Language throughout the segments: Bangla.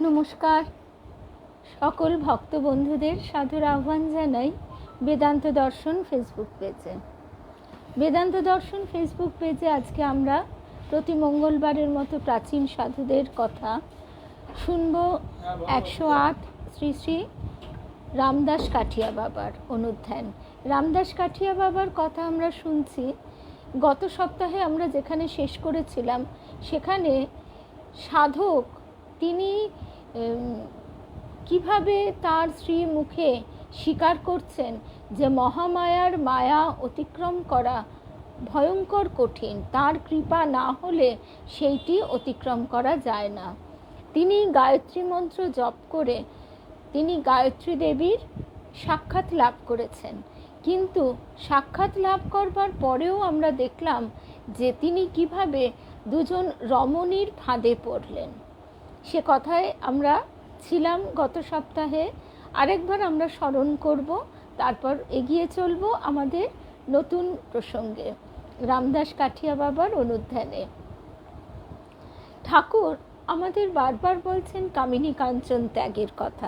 নমস্কার, সকল ভক্ত বন্ধুদের সাদর আহ্বান জানাই বেদান্ত দর্শন ফেসবুক পেজে। বেদান্ত দর্শন ফেসবুক পেজে আজকে আমরা প্রতি মঙ্গলবারের মতো প্রাচীন সাধুদের কথা শুনব। 108 শ্রী শ্রী রামদাস কাঠিয়া বাবার অনুধ্যান। রামদাস কাঠিয়া বাবার কথা আমরা শুনছি। গত সপ্তাহে আমরা যেখানে শেষ করেছিলাম সেখানে সাধক তিনি কিভাবে তার স্ত্রী মুখে স্বীকার করছেন যে মহামায়ার মায়া অতিক্রম করা ভয়ঙ্কর কঠিন, তার কৃপা না হলে সেইটি অতিক্রম করা যায় না। তিনি গায়ত্রী মন্ত্র জপ করে তিনি গায়ত্রী দেবীর সাক্ষাৎ লাভ করেছেন, কিন্তু সাক্ষাৎ লাভ করবার পরেও আমরা দেখলাম যে তিনি কিভাবে দুজন রমণীর ফাঁদে পড়লেন। সে কথায় আমরা ছিলাম গত সপ্তাহে। আরেকবার আমরা স্মরণ করব, তারপর এগিয়ে চলব আমাদের নতুন প্রসঙ্গে, রামদাস কাঠিয়া বাবার অনুধ্যানে। ঠাকুর আমাদের বারবার বলছেন কামিনী কাঞ্চন ত্যাগের কথা।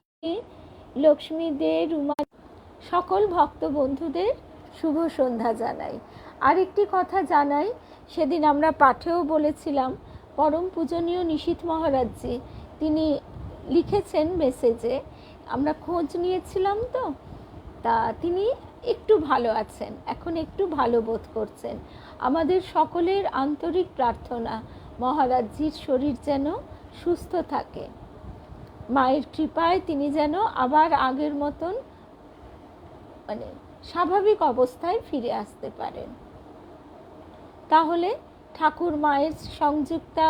লক্ষ্মী দে, রুমা, সকল ভক্ত বন্ধুদের শুভ সন্ধ্যা জানাই। আরেকটি কথা জানাই, সেদিন আমরা পাঠেও বলেছিলাম, পরম পূজনীয় নিশীথ মহারাজজি তিনি লিখেছেন মেসেজে, আমরা খোঁজ নিয়েছিলাম তো, তা তিনি একটু ভালো আছেন, এখন একটু ভালো বোধ করছেন। আমাদের সকলের আন্তরিক প্রার্থনা মহারাজজির শরীর যেন সুস্থ থাকে, মায়ের কৃপায় তিনি যেন আবার আগের মতন স্বাভাবিক অবস্থায় ফিরে আসতে পারেন। তাহলে ঠাকুর মায়ের সংযুক্তা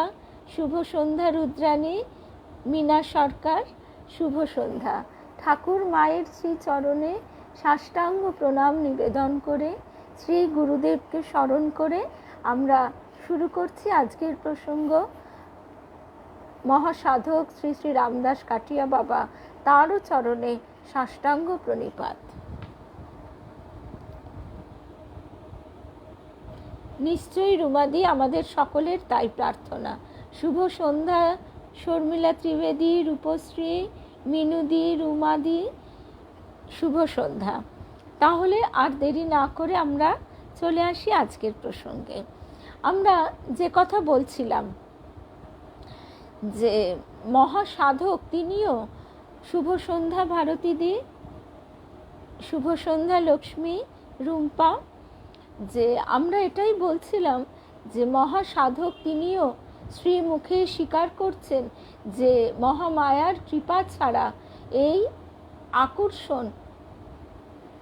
শুভ সন্ধ্যা, রুদ্রাণী, মীনা সরকার শুভ সন্ধ্যা। ঠাকুর মায়ের শ্রী চরণে সাষ্টাঙ্গ প্রণাম নিবেদন করে শ্রী গুরুদেবকে স্মরণ করে আমরা শুরু করছি আজকের প্রসঙ্গ। মহাসাধক শ্রী শ্রী রামদাস কাঠিয়া বাবা, তারও চরণে সাষ্টাঙ্গ প্রণিপাত। নিশ্চয়ই রুমাদি, আমাদের সকলের তাই প্রার্থনা। শুভ সন্ধ্যা শর্মিলা ত্রিবেদী, রূপশ্রী, মিনুদি, রুমাদি, শুভ সন্ধ্যা। তাহলে আর দেরি না করে আমরা চলে আসি আজকের প্রসঙ্গে। আমরা যে কথা বলছিলাম যে মহাসাধক তিনিও, শুভ সন্ধ্যা ভারতীদি, শুভ সন্ধ্যা লক্ষ্মী, রুম্পা, যে আমরা এটাই বলছিলাম যে মহাসাধক তিনিও শ্রীমুখে স্বীকার করছেন যে মহামায়ার কৃপা ছাড়া এই আকর্ষণ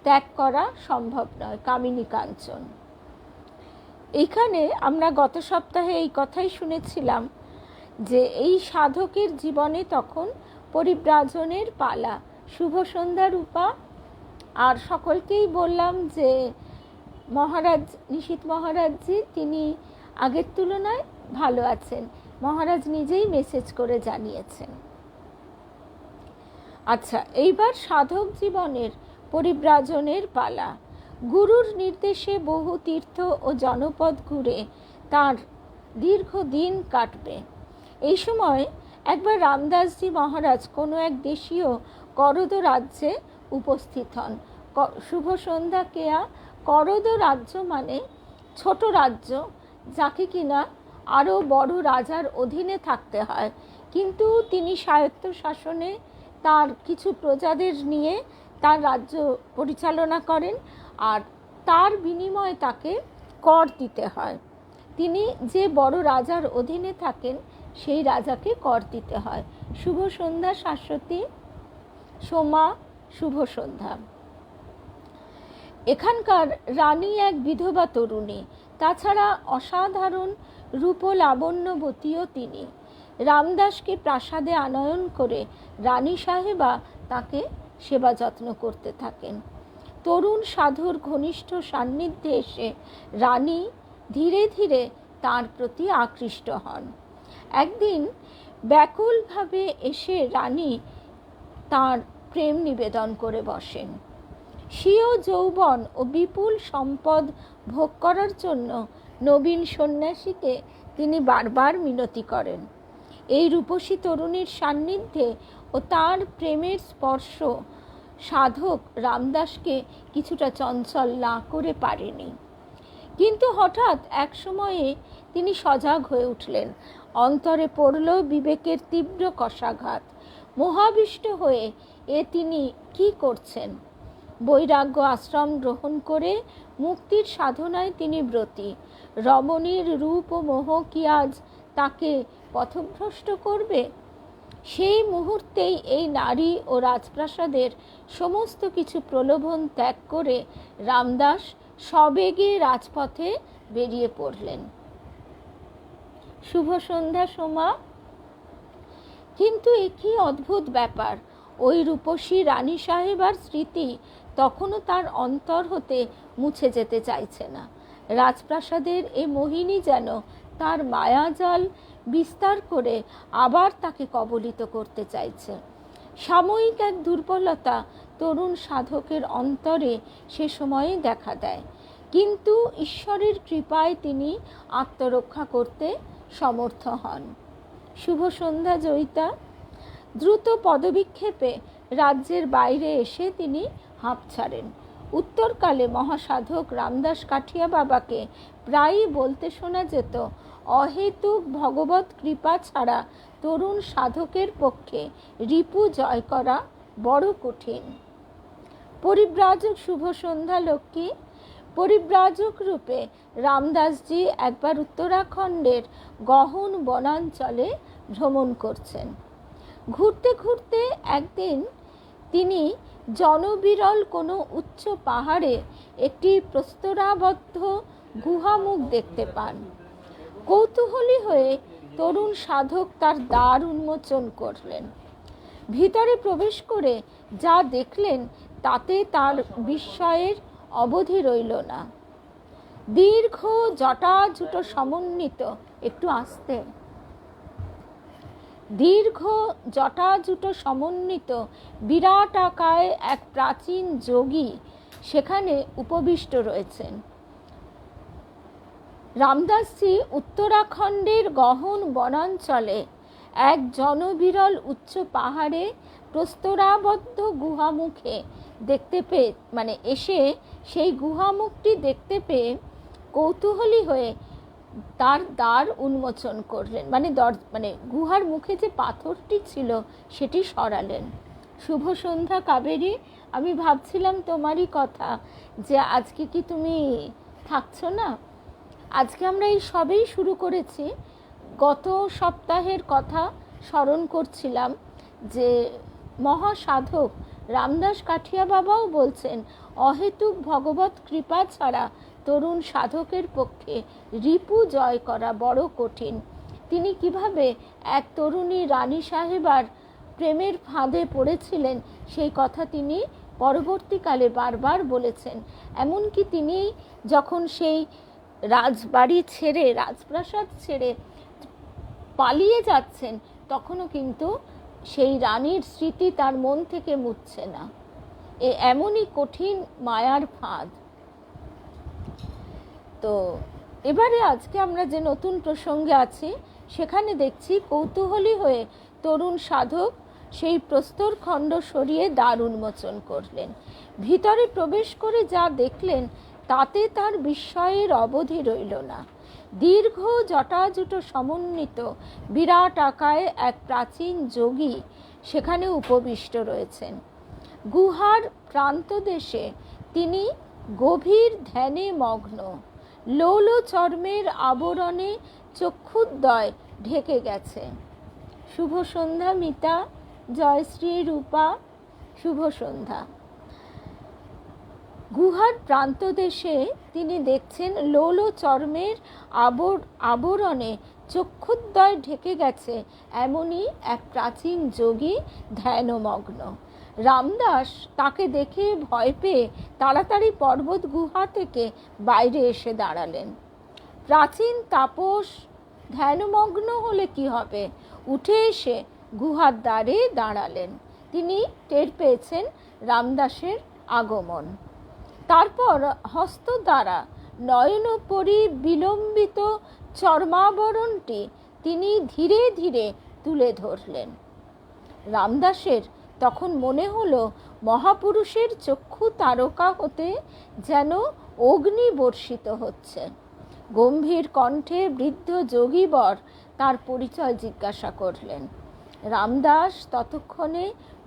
ত্যাগ করা সম্ভব নয়, কামিনী কাঞ্চন। এখানে আমরা গত সপ্তাহে এই কথাই শুনেছিলাম যে এই সাধকের জীবনে তখন পরিব্রাজনের পালা। শুভ সন্ধ্যা রূপা, আর সকলকেই বললাম যে মহারাজ নিশীথ মহারাজজি তিনি আগের তুলনায় ভালো আছেন, মহারাজ নিজেই মেসেজ করে জানিয়েছেন। আচ্ছা, এইবার সাধক জীবনের পরিব্রাজনের পালা। গুরুর নির্দেশে বহু তীর্থ ও জনপদ ঘুরে তার দীর্ঘদিন কাটবে। এই সময় একবার রামদাসজি মহারাজ কোনো এক দেশীয় করদ রাজ্যে উপস্থিত হন। শুভ সন্ধ্যা কেয়া, করদ রাজ্য মানে ছোট রাজ্য, যাকে কিনা আরও বড় রাজার অধীনে থাকতে হয়, কিন্তু তিনি স্বায়ত্ত শাসনে তার কিছু প্রজাদের নিয়ে তার রাজ্য পরিচালনা করেন, আর তার বিনিময়ে তাকে কর দিতে হয়। তিনি যে বড় রাজার অধীনে থাকেন সেই রাজাকে কর দিতে হয়। শুভ সন্ধ্যা শাশ্বতী, সোমা, শুভ সন্ধ্যা। এখানকার রানী এক বিধবা তরুণী, তাছাড়া অসাধারণ রূপ লাবণ্যবতীও তিনি। রামদাসকে প্রাসাদে আনয়ন করে রানী সাহেবা তাকে সেবা যত্ন করতে থাকেন। তরুণ সাধুর ঘনিষ্ঠ সান্নিধ্যে এসে রানী ধীরে ধীরে তার প্রতি আকৃষ্ট হন। একদিন ব্যাকুলভাবে এসে রানী তার প্রেম নিবেদন করে বসেন। স্বীয় যৌবন ও বিপুল সম্পদ ভোগ করার জন্য নবীন সন্ন্যাসীকে তিনি বারবার মিনতি করেন। এই রূপসী তরুণীর সান্নিধ্যে ও তার প্রেমের স্পর্শ সাধক রামদাসকে কিছুটা চঞ্চল না করে পারেনি। কিন্তু হঠাৎ এক সময়ে তিনি সজাগ হয়ে উঠলেন। অন্তরে পড়ল বিবেকের তীব্র কষাঘাত। মোহাবিষ্ট হয়ে তিনি কি করছেন? বৈরাগ্য আশ্রম গ্রহণ করে মুক্তির সাধনায় তিনি ব্রতী। রমণীর রূপ ও মোহ কি আজ তাকে পথভ্রষ্ট করবে? সেই মুহূর্তেই এই নারী ও রাজপ্রাসাদের সমস্ত কিছু প্রলোভন ত্যাগ করে রামদাস সবেগে রাজপথে বেরিয়ে পড়লেন। শুভ সন্ধ্যা সোমা। কিন্তু এ কি অদ্ভুত ব্যাপার! ওই রূপসী রানী সাহেবার স্মৃতি তখনও তার অন্তর হতে মুছে যেতে চাইছে না। রাজপ্রাসাদের এ মোহিনী যেন তার মায়াজাল বিস্তার করে আবার তাকে কবলিত করতে চাইছে। সাময়িক এক দুর্বলতা তরুণ সাধকের অন্তরে সে সময়ে দেখা দেয়, কিন্তু ঈশ্বরের কৃপায় তিনি আত্মরক্ষা করতে সমর্থ হন। শুভ সন্ধ্যা জয়িতা। দ্রুত পদবিক্ষেপে রাজ্যের বাইরে এসে তিনি হাঁপ ছাড়েন। উত্তরকালে মহাসাধক রামদাস কাঠিয়া বাবাকে প্রায়ই বলতে শোনা যেত, অহেতুক ভগবত কৃপা ছাড়া তরুণ সাধকের পক্ষে রিপু জয় করা বড় কঠিন। পরিব্রাজক। শুভ সন্ধ্যা লক্ষ্মী। পরিব্রাজক রূপে রামদাসজি একবার উত্তরাখণ্ডের গহন বনাঞ্চলে ভ্রমণ করছেন। ঘুরতে ঘুরতে একদিন তিনি জনবিরল কোনো উচ্চ পাহাড়ে একটি প্রস্তরাবদ্ধ গুহামুখ দেখতে পান। কৌতূহলী হয়ে তরুণ সাধক তার দ্বার উন্মোচন করলেন। ভিতরে প্রবেশ করে যা দেখলেন তাতে তার বিস্ময়ের অবধি রইল না। দীর্ঘ জটাজুট সমন্বিত একটু আস্তে দীর্ঘ জটাজুট সমন্বিত বিরাট আকায় এক প্রাচীন যোগী সেখানে উপবিষ্ট রয়েছেন। রামদাসজি উত্তরাখণ্ডের গহন বনাঞ্চলে এক জনবিরল উচ্চ পাহাড়ে প্রস্তরাবদ্ধ গুহামুখে দেখতে পেয়ে এসে সেই গুহামুখটি দেখতে পেয়ে কৌতূহলী হয়ে তার দ্বার উন্মোচন করলেন, গুহার মুখে যে পাথরটি ছিল সেটি সরালেন। শুভ সন্ধ্যা কাবেরী। আমি ভাবছিলাম তোমারই কথা, যে আজকে কি তুমি থাকছো না? আজকে আমরা এই সবেই শুরু করেছি। গত সপ্তাহের কথা স্মরণ করছিলাম যে মহাসাধক রামদাস কাঠিয়া বাবাও বলছেন, অহেতুক ভগবত কৃপা ছাড়া তরুণ সাধকের পক্ষে রিপু জয় করা বড় কঠিন। তিনি কিভাবে এক তরুণী রানী সাহেবার প্রেমের ফাঁদে পড়েছিলেন সেই কথা তিনি পরবর্তীকালে বারবার বলেছেন। এমনকি তিনি যখন সেই রাজবাড়ি ছেড়ে, রাজপ্রাসাদ ছেড়ে পালিয়ে যাচ্ছেন, তখনও কিন্তু সেই রানীর স্মৃতি তার মন থেকে মুছছে না। এমনই কঠিন মায়ার ফাঁদ। তো এবারে আজকে আমরা যে নতুন প্রসঙ্গে আছি সেখানে দেখছি কৌতূহলী হয়ে তরুণ সাধক সেই প্রস্তর খণ্ড সরিয়ে দ্বার উন্মোচন করলেন। ভিতরে প্রবেশ করে যা দেখলেন তাতে তার বিস্ময়ের অবধি রইল না। দীর্ঘ জটাজুট সমন্বিত বিরাট আকায় এক প্রাচীন যোগী সেখানে উপবিষ্ট রয়েছেন। গুহার প্রান্তদেশে তিনি গভীর ধ্যানে মগ্ন। লোল চর্মের আবরণে চক্ষুদ্বয় ঢেকে গেছে। শুভ সন্ধ্যা মিতা। জয়শ্রী রূপা। শুভ সন্ধ্যা। গুহার প্রান্তদেশে তিনি দেখছেন লোল চর্মের আবরণে চক্ষুদ্বয় ঢেকে গেছে এমনই এক প্রাচীন যোগী ধ্যানমগ্ন। রামদাস তাকে দেখে ভয় পেয়ে তাড়াতাড়ি পর্বত গুহা থেকে বাইরে এসে দাঁড়ালেন। প্রাচীন তাপস ধ্যানমগ্ন হলে কি হবে, উঠে এসে গুহার দ্বারে দাঁড়ালেন। তিনি টের পেয়েছেন রামদাসের আগমন। তারপর হস্ত দ্বারা নয়নোপরি বিলম্বিত চর্মাবরণটি তিনি ধীরে ধীরে তুলে ধরলেন। রামদাসের তখন মনে হলো মহাপুরুষের চক্ষু তারকা হতে যেন অগ্নি বর্ষিত হচ্ছে। গম্ভীর কণ্ঠে বৃদ্ধ যোগীবর তার পরিচয় জিজ্ঞাসা করলেন। রামদাস ততক্ষণে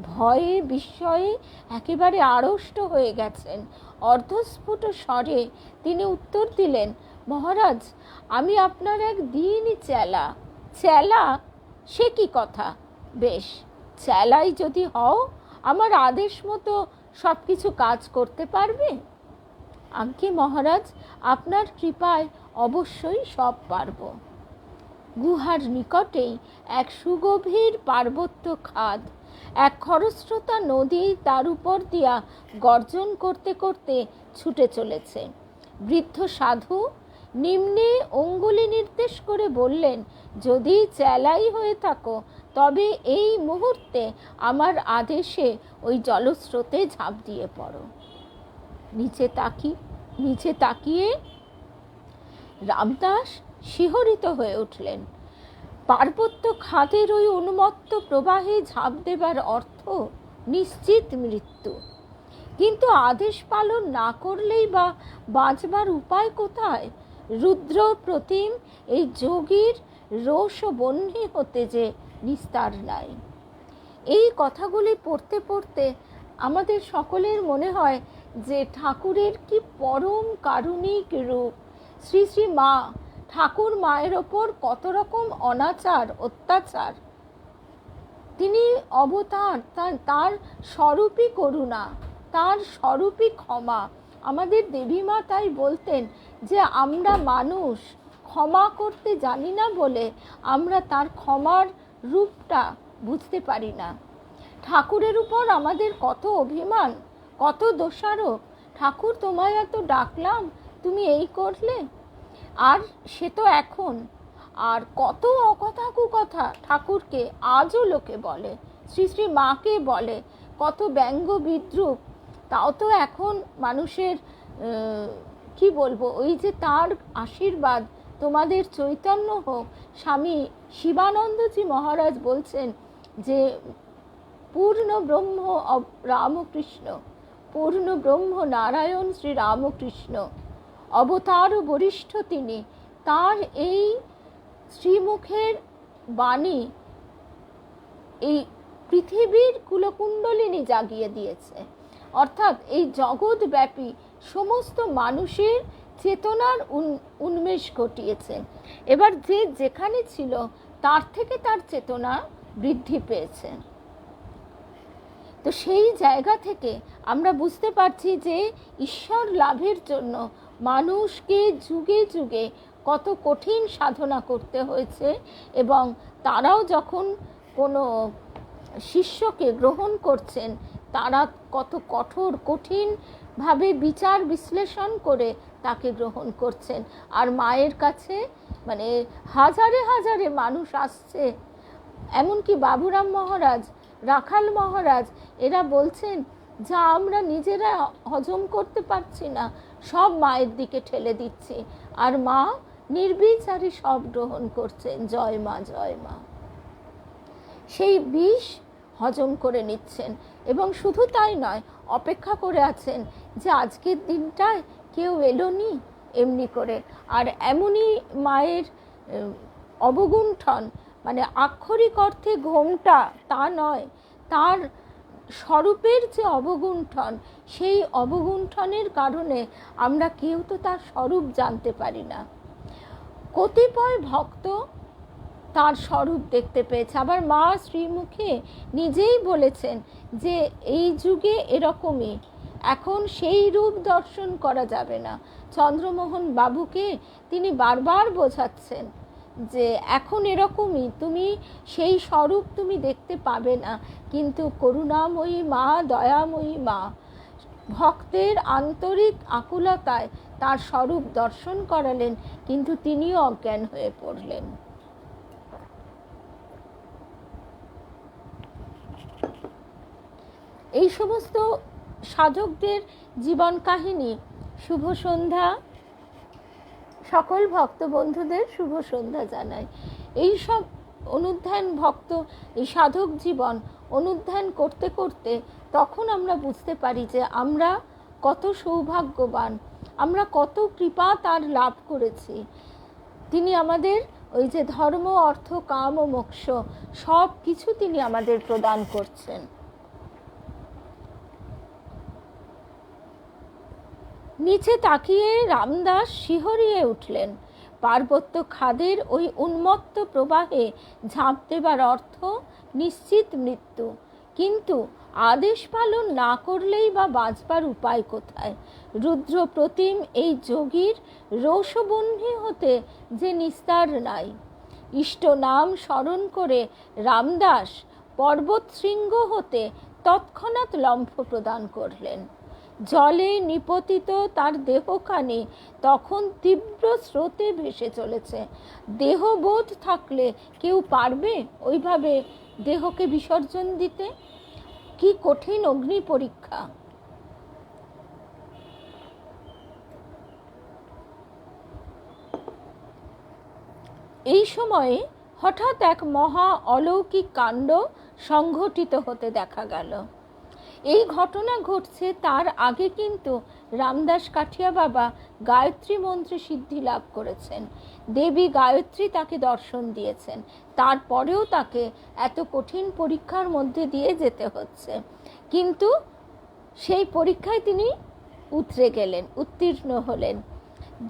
ভয়ে বিস্ময়ে একেবারে আড়ষ্ট হয়ে গেছেন। অর্ধস্ফুট স্বরে তিনি উত্তর দিলেন, মহারাজ, আমি আপনার এক দিনই চেলা। চেলা? সে কি কথা? বেশ, চেলাই যদি হও, আমার আদেশ মতো সব কিছু কাজ করতে পারবে? আজ্ঞে মহারাজ, আপনার কৃপায় অবশ্যই সব পারব। গুহার নিকটেই এক সুগভীর পার্বত্য খাদ, এক খরস্রোতা নদী তার উপর দিয়া গর্জন করতে করতে ছুটে চলেছে। বৃদ্ধ সাধু নিম্নে অঙ্গুলি নির্দেশ করে বললেন, যদি চেলাই হয়ে থাকো তবে এই মুহূর্তে আমার আদেশে ওই জলস্রোতে ঝাঁপ দিয়ে পড়ো। নিচে তাকিয়ে রামদাস শিহরিত হয়ে উঠলেন। পার্বত্য খাদের ওই উন্মত্ত প্রবাহে ঝাঁপ দেবার অর্থ নিশ্চিত মৃত্যু। কিন্তু আদেশ পালন না করলেই বা বাঁচবার উপায় কোথায়? রুদ্র প্রতিম এই যোগীর রোষ বহ্নি হতে যে নিস্তার নাই। এই কথাগুলি পড়তে পড়তে আমাদের সকলের মনে হয় যে ঠাকুরের কি পরম কারুণিক রূপ। শ্রী শ্রী মা, ঠাকুর মায়ের ওপর কত রকম অনাচার অত্যাচার। তিনি অবতার, তার স্বরূপই করুণা, তার স্বরূপই ক্ষমা। আমাদের দেবী মা তাই বলতেন যে আমরা মানুষ, ক্ষমা করতে জানি না বলে আমরা তার ক্ষমার রূপটা বুঝতে পারি না। ঠাকুরের উপর আমাদের কত অভিমান, কত দোষারোপ। ঠাকুর, তোমায় এত ডাকলাম, তুমি এই করলে। আর সে তো এখন। আর কত অকথা কুকথা ঠাকুরকে আজও লোকে বলে, শ্রী শ্রী মাকে বলে, কত ব্যঙ্গ বিদ্রুপ। তাও তো এখন মানুষের কি বলবো, ওই যে তার আশীর্বাদ তোমাদের চৈতন্য হোক। স্বামী শিবানন্দজি মহারাজ বলছেন যে পূর্ণ ব্রহ্ম রামকৃষ্ণ, পূর্ণ ব্রহ্ম নারায়ণ শ্রী রামকৃষ্ণ, অবতার বরিষ্ঠ তিনি। তার এই শ্রীমুখের বাণী এই পৃথিবীর কুলকুণ্ডলিনী জাগিয়ে দিয়েছে। অর্থাৎ এই জগৎব্যাপী সমস্ত মানুষের চেতনার উন্মেষ ঘটিয়েছেন। এবার যে যেখানে ছিল তার থেকে তার চেতনা বৃদ্ধি পেয়েছে। তো সেই জায়গা থেকে আমরা বুঝতে পারছি যে ঈশ্বর লাভের জন্য মানুষকে যুগে যুগে কত কঠিন সাধনা করতে হয়েছে, এবং তারাও যখন কোনো শিষ্যকে গ্রহণ করছেন তারা কত কঠিনভাবে বিচার বিশ্লেষণ করে তাকে গ্রহণ করছেন। আর মায়ের কাছে মানে হাজারে হাজারে মানুষ আসছে। এমনকি বাবুরাম মহারাজ, রাখাল মহারাজ, এরা বলছেন যা আমরা নিজেরা হজম করতে পারছি না সব মায়ের দিকে ঠেলে দিচ্ছি, আর মা নির্বিচারে সব গ্রহণ করছেন। জয় মা, জয় মা। সেই বিষ হজম করে নিচ্ছেন, এবং শুধু তাই নয়, অপেক্ষা করে আছেন যে আজকের দিনটায় কেউ এলো নি এমনি করে। আর এমনই মায়ের অবগুণ্ঠন, মানে আক্ষরিক অর্থে ঘোমটা তা নয়, তার স্বরূপের যে অবগুণ্ঠন, সেই অবগুণ্ঠনের কারণে আমরা কেউ তো তার স্বরূপ জানতে পারি না। কতিপয় ভক্ত তার স্বরূপ দেখতে পেয়েছে। আবার মা শ্রীমুখে নিজেই বলেছেন যে এই যুগে এরকমই, এখন সেই রূপ দর্শন করা যাবে না। চন্দ্রমোহন বাবুকে তিনি বারবার বোঝাচ্ছেন যে এখন এরকমই, তুমি সেই স্বরূপ তুমি দেখতে পাবে না। কিন্তু করুণাময়ী মা, দয়াময়ী মা ভক্তের আন্তরিক আকুলতায় তার স্বরূপ দর্শন করালেন, কিন্তু তিনিও অজ্ঞান হয়ে পড়লেন। এই সমস্ত সাধকদের জীবন কাহিনী। শুভ সন্ধ্যা, সকল ভক্ত বন্ধুদের শুভ সন্ধ্যা জানাই। এই সব অনুধ্যান ভক্ত, এই সাধক জীবন অনুধ্যান করতে করতে তখন আমরা বুঝতে পারি যে আমরা কত সৌভাগ্যবান, আমরা কত কৃপা তার লাভ করেছি। তিনি আমাদের ওই যে ধর্ম, অর্থ, কাম ও মোক্ষ সব কিছু তিনি আমাদের প্রদান করছেন। নিচে তাকিয়ে রামদাস শিহরিয়ে উঠলেন। পার্বত্য খাদের ওই উন্মত্ত প্রবাহে ঝাঁপ দেবার অর্থ নিশ্চিত মৃত্যু, কিন্তু আদেশ পালন না করলেই বা বাঁচবার উপায় কোথায়? রুদ্র প্রতিম এই যোগীর রোষবহ্নি হতে যে নিস্তার নাই। ইষ্ট নাম স্মরণ করে রামদাস পর্বত শৃঙ্গ হতে তৎক্ষণাৎ লম্ফ প্রদান করলেন। জলে নিপতিত তার দেহখানি তখন তীব্র স্রোতে ভেসে চলেছে। দেহবোধ থাকলে কেউ পারবে ওইভাবে দেহকে বিসর্জন দিতে? কি কঠিন অগ্নি পরীক্ষা! এই সময়ে হঠাৎ এক মহা অলৌকিক কাণ্ড সংঘটিত হতে দেখা গেল। এই ঘটনা ঘটছে তার আগে কিন্তু রামদাস কাঠিয়া বাবা গায়ত্রী মন্ত্রে সিদ্ধি লাভ করেছেন। দেবী গায়ত্রী তাকে দর্শন দিয়েছেন, তারপরেও তাকে এত কঠিন পরীক্ষার মধ্যে দিয়ে যেতে হচ্ছে, কিন্তু সেই পরীক্ষায় তিনি উত্তীর্ণ হলেন।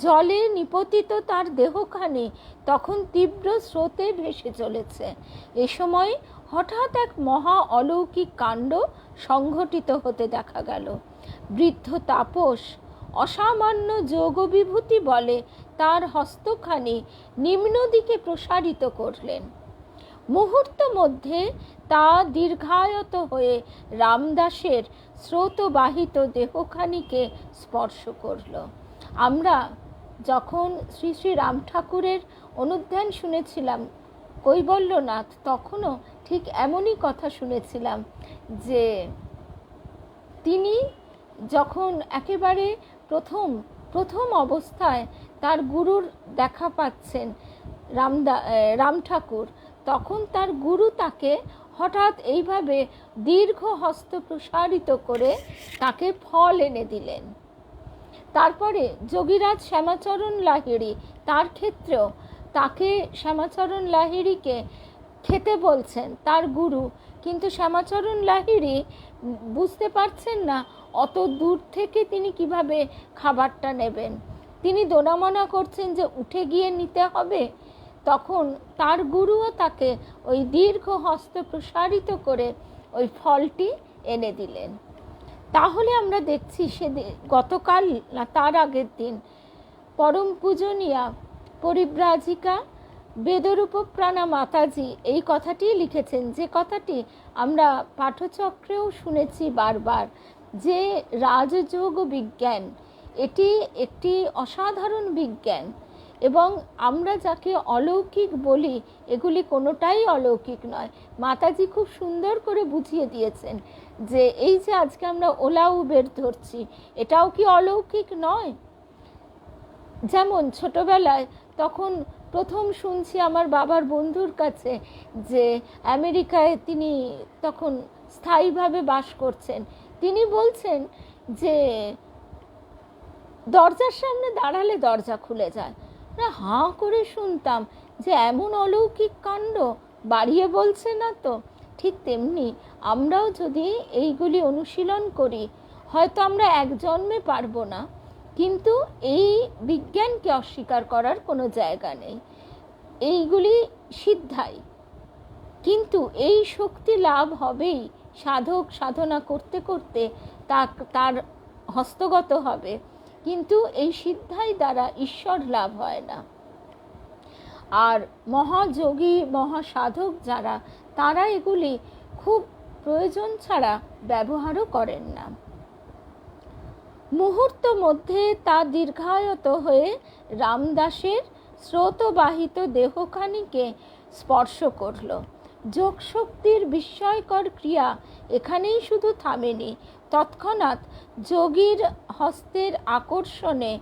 জলে নিপতিত তার দেহখানি তখন তীব্র স্রোতে ভেসে চলেছে। এ সময় হঠাৎ এক মহা অলৌকিক কাণ্ড সংঘটিত হতে দেখা গেল। বৃদ্ধ তাপস অসামান্য যোগ বিভূতি বলে তার হস্তখানি নিম্ন দিকে প্রসারিত করলেন। মুহূর্ত মধ্যে তা দীর্ঘায়ত হয়ে রামদাসের স্রোতবাহিত দেহখানিকে স্পর্শ করল। আমরা যখন শ্রী শ্রী রাম ঠাকুরের অনুধ্যান শুনেছিলাম কৈবল্যনাথ, তখনও ঠিক এমনই কথা শুনেছিলাম যে তিনি যখন একেবারে প্রথম অবস্থায় তার গুরুর দেখা পাচ্ছেন রাম ঠাকুর, তখন তার গুরু তাকে হঠাৎ এইভাবে দীর্ঘ হস্ত প্রসারিত করে তাকে ফল এনে দিলেন। তারপরে যোগীরাজ শ্যামাচরণ লাহিড়ী, তার ক্ষেত্রেও তাকে শ্যামাচরণ লাহিড়ীকে খেতে বলছেন তার গুরু, কিন্তু শ্যামাচরণ লাহিড়ী বুঝতে পারছেন না অত দূর থেকে তিনি কিভাবে খাবারটা নেবেন। তিনি দোনামনা করছেন যে উঠে গিয়ে নিতে হবে। তখন তার গুরুও তাকে ওই দীর্ঘ হস্ত প্রসারিত করে ওই ফলটি এনে দিলেন। তাহলে আমরা দেখছি সেদিন, গতকাল না তার আগের দিন, পরম পূজনীয়া পরিব্রাজিকা বেদরূপপ্রাণা মাতাজি এই কথাটি লিখেছেন, যে কথাটি আমরা পাঠচক্রেও শুনেছি বারবার, যে রাজযোগ বিজ্ঞান এটি একটি অসাধারণ বিজ্ঞান, এবং আমরা যাকে অলৌকিক বলি এগুলি কোনোটাই অলৌকিক নয়। মাতাজি খুব সুন্দর করে বুঝিয়ে দিয়েছেন যে এই যে আজকে আমরা ওলা উবের ধরছি, এটাও কি অলৌকিক নয়? যেমন ছোটবেলায় তখন প্রথম শুনছি আমার বাবার বন্ধুর কাছে যে আমেরিকায় তিনি তখন স্থায়ীভাবে বাস করছেন, তিনি বলছেন যে দরজার সামনে দাঁড়ালে দরজা খুলে যায়। না, হাঁ করে শুনতাম যে এমন অলৌকিক কাণ্ড, বাড়িয়ে বলছে না তো? ঠিক তেমনি আমরাও যদি এইগুলি অনুশীলন করি, হয়তো আমরা এক জন্মে পারবো না, কিন্তু এই বিজ্ঞানকে অস্বীকার করার কোনো জায়গা নেই। এইগুলি সিদ্ধাই, কিন্তু এই শক্তি লাভ হবেই সাধক সাধনা করতে করতে, তার হস্তগত হবে, কিন্তু এই সিদ্ধাই দ্বারা ঈশ্বর লাভ হয় না। আর মহাযোগী মহাসাধক যারা, তারা এগুলি খুব প্রয়োজন ছাড়া ব্যবহারও করেন না। মুহূর্ত মধ্যে তা দীর্ঘায়ত হয়ে রামদাসের স্রোতবাহিত দেহখানিকে স্পর্শ করল। যোগশক্তির বিস্ময়কর ক্রিয়া এখানেই শুধু থামেনি, তৎক্ষণাৎ যোগীর হস্তের আকর্ষণে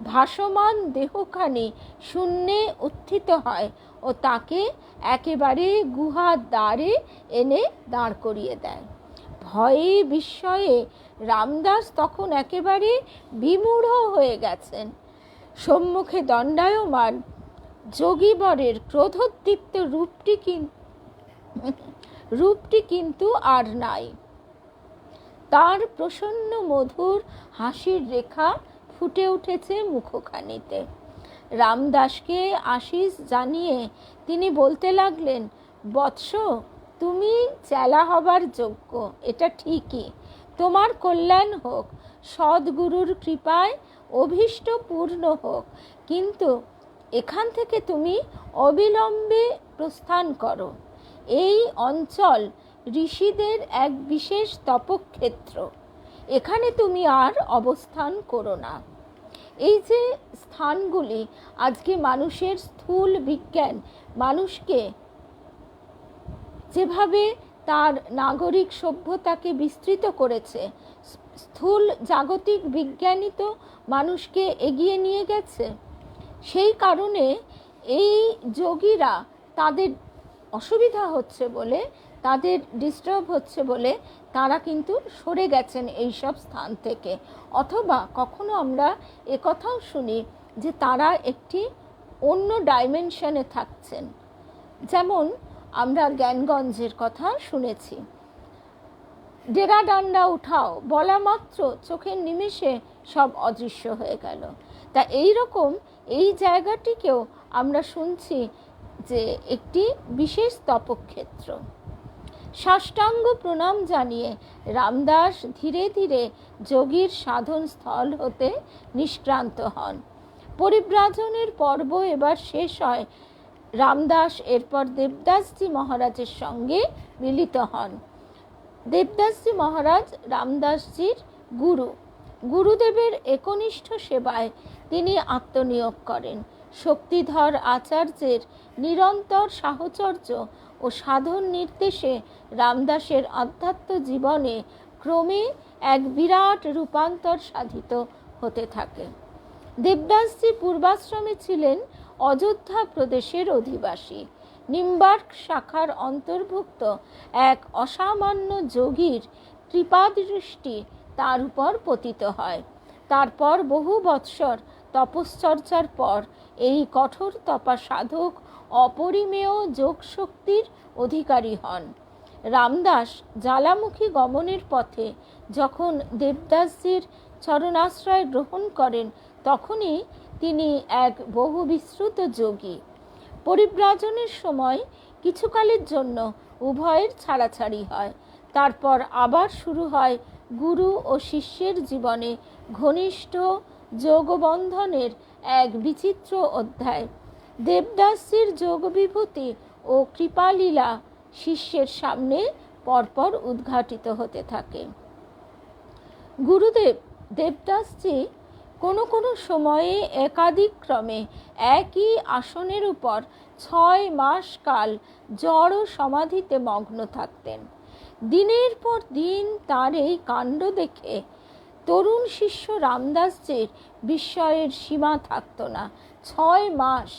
ভাসমান দেহখানি শূন্যে উত্থিত হয় ও তাকে একেবারে গুহার দ্বারে এনে দাঁড় করিয়ে দেয়। ভয়ে বিস্ময়ে রামদাস তখন একেবারে বিমূঢ় হয়ে গেছেন। সম্মুখে দণ্ডায়মান যোগীবরের ক্রোধোদ্দীপ্ত রূপটি কিন্তু আর নাই। তার প্রসন্ন মধুর হাসির রেখা ফুটে উঠেছে মুখখানিতে। রামদাসকে আশীষ জানিয়ে তিনি বলতে লাগলেন, বৎস, তুমি চেলা হবার যোগ্য, এটা ঠিকই। তোমার কল্যাণ হোক, সদ্গুরুর কৃপায় অভীষ্ট পূর্ণ হোক, কিন্তু এখান থেকে তুমি অবিলম্বে প্রস্থান করো। এই অঞ্চল ঋষিদের এক বিশেষ তপক্ষেত্র, এখানে তুমি আর অবস্থান করো না। এই যে স্থানগুলি আজকে মানুষের স্থূল বিজ্ঞান মানুষকে যেভাবে তার নাগরিক সভ্যতাকে বিস্তৃত করেছে, স্থূল জাগতিক বিজ্ঞানই তো মানুষকে এগিয়ে নিয়ে গেছে। সেই কারণে এই যোগীরা তাদের অসুবিধা হচ্ছে বলে, তাদের ডিস্টার্ব হচ্ছে বলে তারা কিন্তু সরে গেছেন এই সব স্থান থেকে। অথবা কখনো আমরা একথাও শুনি যে তারা একটি অন্য ডাইমেনশনে থাকছেন। যেমন আমরা জ্ঞানগঞ্জের কথা শুনেছি, ডেরা ডান্ডা উঠাও বলা মাত্র চোখের নিমেষে সব অদৃশ্য হয়ে গেল। তা এই রকম এই জায়গাটিকেও আমরা শুনছি যে একটি বিশেষ তপক্ষেত্র। সাষ্টাঙ্গ প্রণাম জানিয়ে রামদাস ধীরে ধীরে যোগীর সাধন স্থল হতে নিষ্ক্রান্ত হন। পরিব্রাজনের পর্ব এবার শেষ হয়। রামদাস এরপর দেবদাসজি মহারাজের সঙ্গে মিলিত হন। দেবদাসজি মহারাজ রামদাসজির গুরু। গুরুদেবের একনিষ্ঠ সেবায় তিনি আত্মনিয়োগ করেন। শক্তিধর আচার্যের নিরন্তর সাহচর্য ও সাধন নির্দেশে রামদাসের আধ্যাত্ম জীবনে ক্রমে এক বিরাট রূপান্তর সাধিত হতে থাকে। দেবদাসজি পূর্বাশ্রমে ছিলেন অযোধ্যা প্রদেশের অধিবাসী। নিম্বার্ক শাখার অন্তর্ভুক্ত এক অসামান্য যোগীর কৃপাদৃষ্টি তার উপর পতিত হয়। তারপর বহু বৎসর তপশ্চর্চার পর এই কঠোর তপা সাধক অপরিমেয় যোগ শক্তির অধিকারী হন। রামদাস জ্বালামুখী গমনের পথে যখন দেবদাসজির চরণাশ্রয় গ্রহণ করেন, তখনই তিনি এক বহু বিশ্রুত যোগী। পরিব্রাজনের সময় কিছুকালের জন্য উভয়ের ছাড়াছাড়ি হয়। তারপর আবার শুরু হয় গুরু ও শিষ্যের জীবনে ঘনিষ্ঠ যোগবন্ধনের এক বিচিত্র অধ্যায়। দেবদাসজির যোগবিভূতি ও কৃপালীলা শিষ্যের সামনে পরপর উদ্ঘাটিত হতে থাকে। গুরুদেব দেবদাসজি কোনো কোনো সময়ে একাদিক্রমে একই আসনের উপর 6 মাস কাল জড় সমাধিতে মগ্ন থাকতেন। দিনের পর দিন তার এই কাণ্ড দেখে তরুণ শিষ্য রামদাসজির বিস্ময়ের সীমা থাকত না। 6 মাস!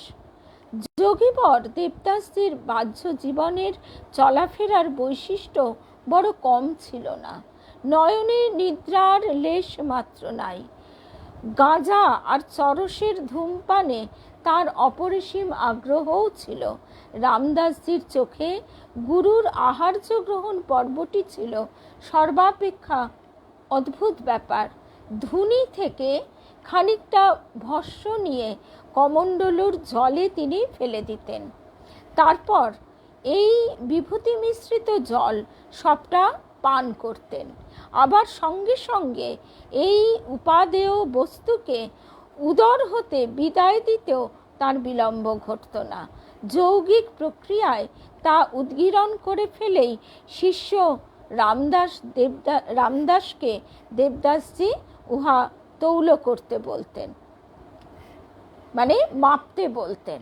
যোগীবর দেবদাসজির বাহ্য জীবনের চলাফেরার বৈশিষ্ট্য বড় কম ছিল না। নয়নে নিদ্রার লেশ মাত্র নাই। গাঁজা আর চরসের ধূমপানে তার অপরিসীম আগ্রহও ছিল। রামদাসজির চোখে গুরুর আহার্য গ্রহণ পর্বটি ছিল সর্বাপেক্ষা অদ্ভুত ব্যাপার। ধুনি থেকে খানিকটা ভস্ম নিয়ে কমণ্ডলুর জলে তিনি ফেলে দিতেন। তারপর এই বিভূতি মিশ্রিত জল সবটা পান করতেন। আবার সঙ্গে সঙ্গে এই উপাদেয় বস্তুকে উদর হতে বিদায় দিতেও তার বিলম্ব ঘটত না। যৌগিক প্রক্রিয়ায় তা উদ্গীরণ করে ফেলেই শিষ্য রামদাসকে দেবদাসজি উহা তৌল করতে বলতেন, মানে মাপতে বলতেন।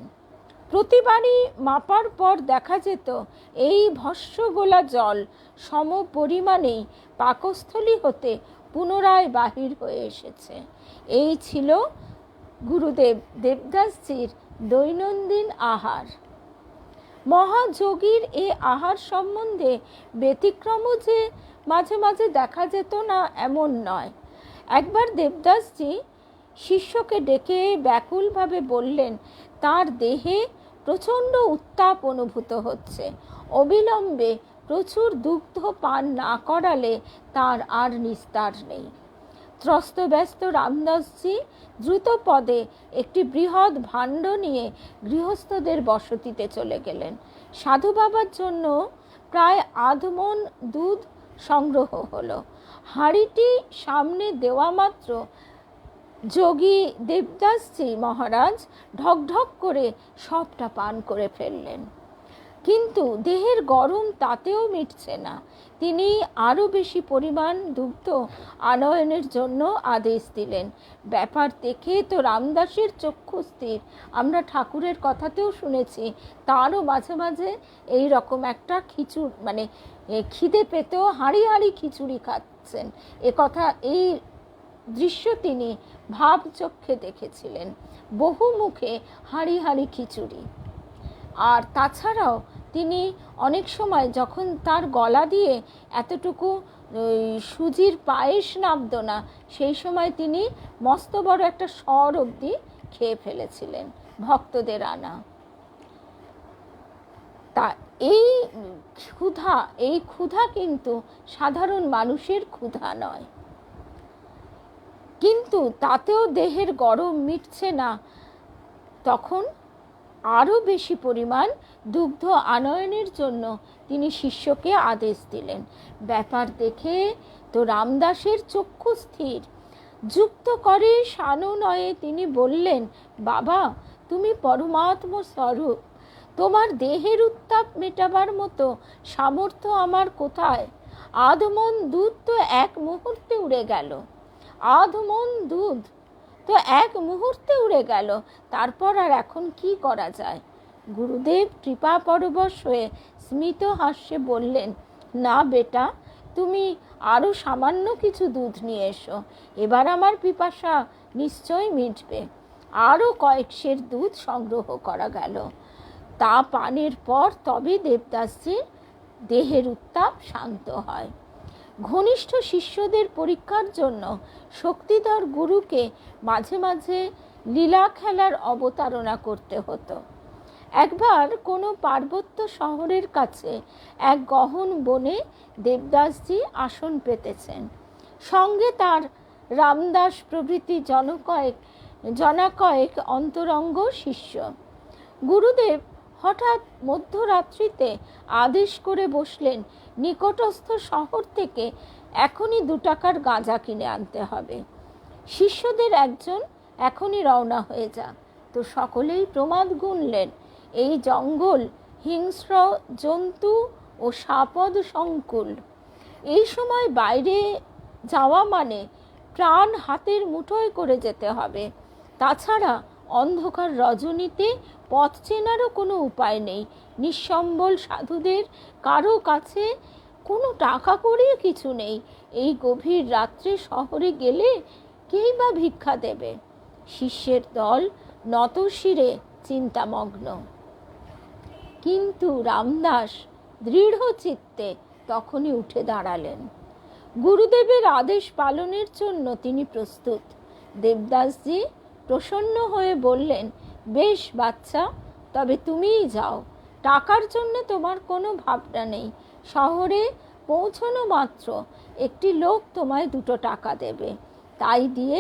প্রতিবারই মাপার পর দেখা যেত এই ভস্ম গোলা জল সম পরিমাণেই পাকস্থলী হতে পুনরায় বাহির হয়ে এসেছে। এই ছিল গুরুদেব দেবদাসজির দৈনন্দিন আহার। মহাযোগীর এই আহার সম্বন্ধে ব্যতিক্রমও যে মাঝে মাঝে দেখা যেত না এমন নয়। একবার দেবদাসজি শিষ্যকে ডেকে ব্যাকুলভাবে বললেন তার দেহে প্রচণ্ড উত্তাপ অনুভূত হচ্ছে, অবিলম্বে প্রচুর দুগ্ধ পান না করালে তার আর নিস্তার নেই। ত্রস্তব্যস্ত রামদাসজি দ্রুত পদে একটি বৃহৎ ভাণ্ড নিয়ে গৃহস্থদের বসতিতে চলে গেলেন। সাধু বাবার জন্য প্রায় আধমন দুধ সংগ্রহ হলো। হাঁড়িটি সামনে দেওয়া মাত্র যোগী দেবদাসজি মহারাজ ঢকঢক করে সবটা পান করে ফেললেন। কিন্তু দেহের গরম তাতেও মিটছে না। তিনি আরও বেশি পরিমাণ দুগ্ধ আনয়নের জন্য আদেশ দিলেন। ব্যাপার দেখে তো রামদাসের চক্ষু স্থির। আমরা ঠাকুরের কথাতেও শুনেছি তারও মাঝে মাঝে এই রকম একটা খিদে পেতেও হাঁড়ি হাঁড়ি খিচুড়ি খাচ্ছেন। এই দৃশ্য তিনি ভাব চক্ষে দেখেছিলেন, বহু মুখে হাঁড়ি হাঁড়ি খিচুড়ি। আর তাছাড়াও তিনি অনেক সময় যখন তার গলা দিয়ে এতটুকু সুজির পায়েস নামত না, সেই সময় তিনি মস্ত বড় একটা সর অবধি খেয়ে ফেলেছিলেন ভক্তদের আনা। তা এই ক্ষুধা কিন্তু সাধারণ মানুষের ক্ষুধা নয়। কিন্তু তাতেও দেহের গরম মিটছে না, তখন আরও বেশি পরিমাণ দুগ্ধ আনয়নের জন্য তিনি শিষ্যকে আদেশ দিলেন। ব্যাপার দেখে তো রামদাসের চক্ষু স্থির। যুক্ত করে সানুনয়ে তিনি বললেন, বাবা, তুমি পরমাত্ম স্বরূপ, তোমার দেহের উত্তাপ মেটাবার মতো সামর্থ্য আমার কোথায়? আধমন দুধ তো এক মুহূর্তে উড়ে গেল। আধমন দুধ তো এক মুহূর্তে উড়ে গেল, তারপর আর এখন কি করা যায়? গুরুদেব কৃপা পরবশ হয়ে স্মিত হাস্যে বললেন, না বেটা, তুমি আরও সামান্য কিছু দুধ নিয়ে এসো, এবার আমার পিপাসা নিশ্চয় মিটবে। আরও কয়েক সের দুধ সংগ্রহ করা গেল। তা পানের পর তবে দেবদাসজির দেহের উত্তাপ শান্ত হয়। ঘনিষ্ঠ শিষ্যদের পরীক্ষার জন্য শক্তিধর গুরুকে মাঝে মাঝে লীলা খেলার অবতারণা করতে হতো। একবার কোনো পার্বত্য শহরের কাছে এক গহন বনে দেবদাসজি আসন পেতেছেন। সঙ্গে তার রামদাস প্রভৃতি জনাকয়েক অন্তরঙ্গ শিষ্য। গুরুদেব হঠাৎ মধ্যরাত্রিতে আদেশ করে বসলেন, নিকটস্থ শহর থেকে এখনই 2 টাকার গাঁজা কিনে আনতে হবে। শিষ্যদের একজন, এখনই রওনা হয়ে যা। তো সকলেই প্রমাদ গুনলেন। এই জঙ্গল হিংস্র জন্তু ও সাপদ সংকুল। এই সময় বাইরে যাওয়া মানে প্রাণ হাতের মুঠোয় করে যেতে হবে। তাছাড়া অন্ধকার রজনীতে পথ চেনারও কোনো উপায় নেই। নিঃসম্বল সাধুদের কারো কাছে কোনো টাকা কড়িও কিছু নেই। এই গভীর রাত্রে শহরে গেলে কেই বা ভিক্ষা দেবে? শিষ্যের দল নতশিরে চিন্তামগ্ন। কিন্তু রামদাস দৃঢ় চিত্তে তখনই উঠে দাঁড়ালেন। গুরুদেবের আদেশ পালনের জন্য তিনি প্রস্তুত। দেবদাসজি প্রসন্ন হয়ে বললেন, বেশ বাচ্চা, তবে তুমিই যাও। টাকার জন্য তোমার কোনো ভাবনা নেই। শহরে পৌঁছানো মাত্র একটি লোক তোমায় 2 টাকা দেবে, তাই দিয়ে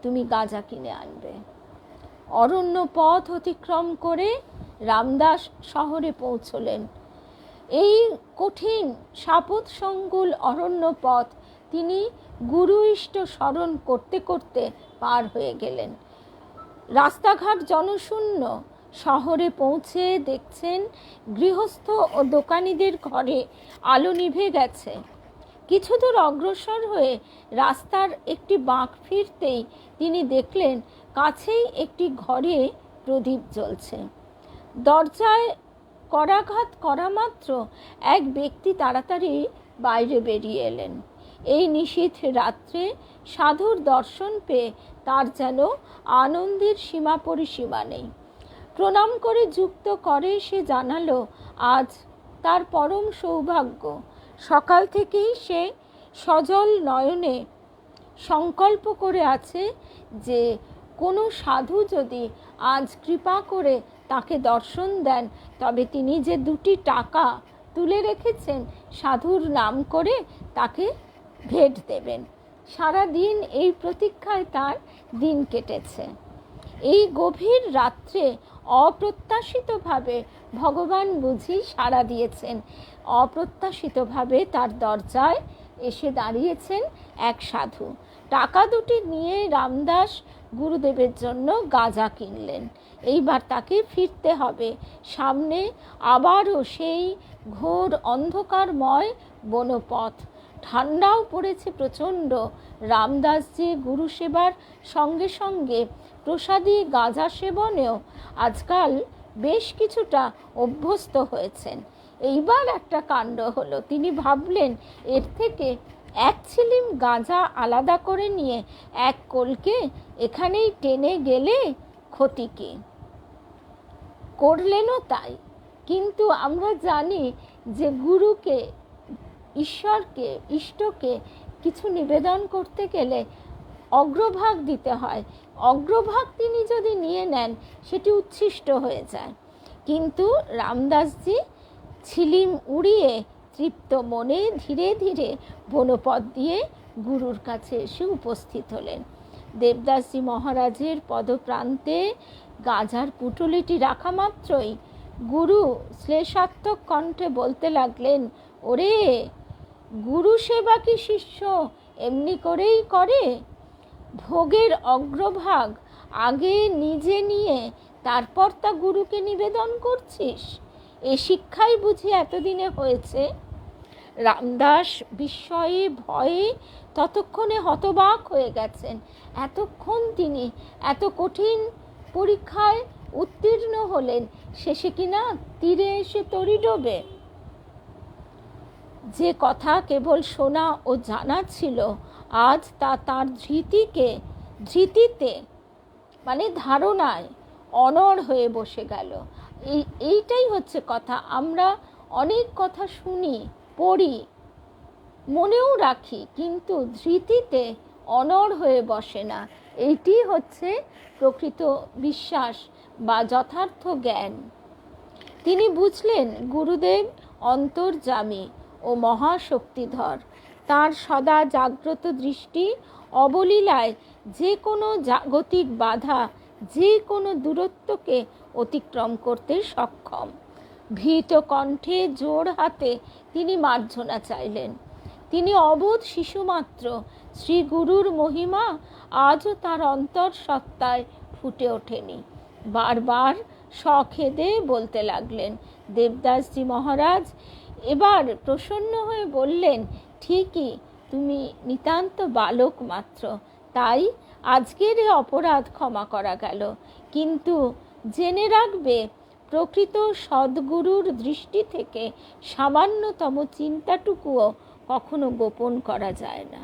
তুমি গাঁজা কিনে আনবে। অরণ্য পথ অতিক্রম করে রামদাস শহরে পৌঁছলেন। এই কঠিন সাপদ সংকুল অরণ্য পথ তিনি গুরু ইষ্ট স্মরণ করতে করতে পার হয়ে গেলেন। রাস্তাঘাট জনশূন্য। শহরে পৌঁছে দেখছেন গৃহস্থ ও দোকানিদের ঘরে আলো নিভে গেছে। কিছু দূর অগ্রসর হয়ে রাস্তার একটি বাঁক ফিরতেই তিনি দেখলেন কাছেই একটি ঘরে প্রদীপ জ্বলছে। দরজায় করাঘাত করা মাত্র এক ব্যক্তি তাড়াতাড়ি বাইরে বেরিয়ে এলেন। এই নিশীথ রাত্রে সাধুর দর্শন পেয়ে তার যেন আনন্দের সীমা পরিসীমা নেই। প্রণাম করে যুক্ত করে সে জানালো আজ তার পরম সৌভাগ্য। সকাল থেকেই সে সজল নয়নে সংকল্প করে আছে যে কোনো সাধু যদি আজ কৃপা করে তাকে দর্শন দেন, তবে তিনি যে 2টি টাকা তুলে রেখেছেন সাধুর নাম করে তাকে ভেট দেবেন। সারা দিন এই প্রতীক্ষায় তার দিন কেটেছে। এই গভীর রাত্রে অপ্রত্যাশিতভাবে ভগবান বুঝি সাড়া দিয়েছেন। অপ্রত্যাশিতভাবে তার দরজায় এসে দাঁড়িয়েছেন এক সাধু। টাকা 2টি নিয়ে রামদাস গুরুদেবের জন্য গাঁজা কিনলেন। এইবার তাকে ফিরতে হবে। সামনে আবারও সেই ঘোর অন্ধকারময় বনপথ। ঠান্ডাও পড়েছে প্রচণ্ড। রামদাসজি গুরু সেবার সঙ্গে সঙ্গে প্রসাদী গাঁজা সেবনেও আজকাল বেশ কিছুটা অভ্যস্ত হয়েছেন। এইবার একটা কাণ্ড হলো। তিনি ভাবলেন এর থেকে 1 ছিলিম গাঁজা আলাদা করে নিয়ে 1 কলকে এখানেই টেনে গেলে ক্ষতি কি? করলেনও তাই। কিন্তু আমরা জানি যে গুরুকে, ঈশ্বরকে, ইষ্টকে কিছু নিবেদন করতে গেলে অগ্রভাগ দিতে হয়। অগ্রভাগ তিনি যদি নিয়ে নেন সেটি উচ্ছিষ্ট হয়ে যায়। কিন্তু রামদাসজি ছিলিম উড়িয়ে তৃপ্ত মনে ধীরে ধীরে বনপথ দিয়ে গুরুর কাছে এসে উপস্থিত হলেন। দেবদাসজি মহারাজের পদপ্রান্তে গাঁজার পুটুলিটি রাখা মাত্রই গুরু শ্লেষাত্মক কণ্ঠে বলতে লাগলেন, ওরে, গুরু সেবা কি শিষ্য এমনি করেই করে? ভোগের অগ্রভাগ আগে নিজে নিয়ে তারপর তা গুরুকে নিবেদন করছিস? এ শিক্ষাই বুঝি এতদিনে হয়েছে? রামদাস বিস্ময়ে ভয়ে ততক্ষণে হতবাক হয়ে গেছেন। এতক্ষণ তিনি এত কঠিন পরীক্ষায় উত্তীর্ণ হলেন, শেষে কিনা তীরে এসে তরি ডোবে। যে কথা কেবল শোনা ও জানা ছিল, আজ তা তার ধৃতিতে মানে ধারণায় অনড় হয়ে বসে গেল। এইটাই হচ্ছে কথা। আমরা অনেক কথা শুনি, পড়ি, মনেও রাখি, কিন্তু ধৃতিতে অনড় হয়ে বসে না। এইটি হচ্ছে প্রকৃত বিশ্বাস বা যথার্থ জ্ঞান। তিনি বুঝলেন গুরুদেব অন্তর্যামী ও মহাশক্তিধর। তার সদা জাগ্রত দৃষ্টি অবলীলায় যে কোনো জাগতিক বাধা, যে কোনো দূরত্বকে অতিক্রম করতে সক্ষম। ভীত কণ্ঠে জোর হাতে তিনি মার্জনা চাইলেন। তিনি অবোধ শিশুমাত্র। শ্রী গুরুর মহিমা আজও তার অন্তঃসত্ত্বায় ফুটে ওঠেনি। বারবার সখেদে বলতে লাগলেন। দেবদাসজি মহারাজ এবার প্রসন্ন হয়ে বললেন, ঠিকই, তুমি নিতান্ত বালক মাত্র, তাই আজকের এ অপরাধ ক্ষমা করা গেল। কিন্তু জেনে রাখবে, প্রকৃত সদ্গুরুর দৃষ্টি থেকে সামান্যতম চিন্তাটুকুও কখনো গোপন করা যায় না।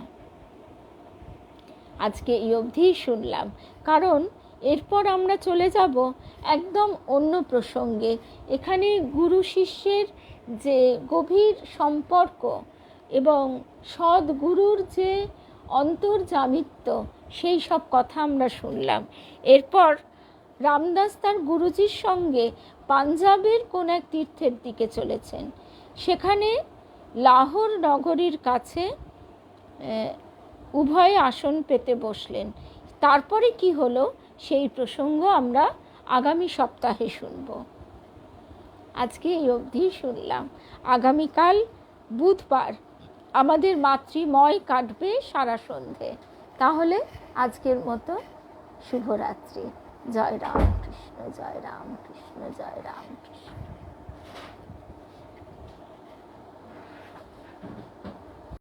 আজকে এই অবধিই শুনলাম, কারণ এরপর আমরা চলে যাব একদম অন্য প্রসঙ্গে। এখানে গুরু শিষ্যের যে গভীর সম্পর্ক এবং সদ্গুরুর যে অন্তর্যামিত্ব, সেই সব কথা আমরা শুনলাম। এরপর রামদাস তার গুরুজির সঙ্গে পাঞ্জাবের কোন এক তীর্থের দিকে চলেছেন। সেখানে লাহোর নগরীর কাছে উভয়ে আসন পেতে বসলেন। তারপরে কি হলো সেই প্রসঙ্গ আমরা আগামী সপ্তাহে শুনব। আজকে এই অবধি শুনলাম। আগামীকাল বুধবার আমাদের মাতৃময় কাটবে সারা সন্ধে। তাহলে আজকের মতো শুভরাত্রি। জয় রামকৃষ্ণ, জয় রামকৃষ্ণ, জয় রামকৃষ্ণ।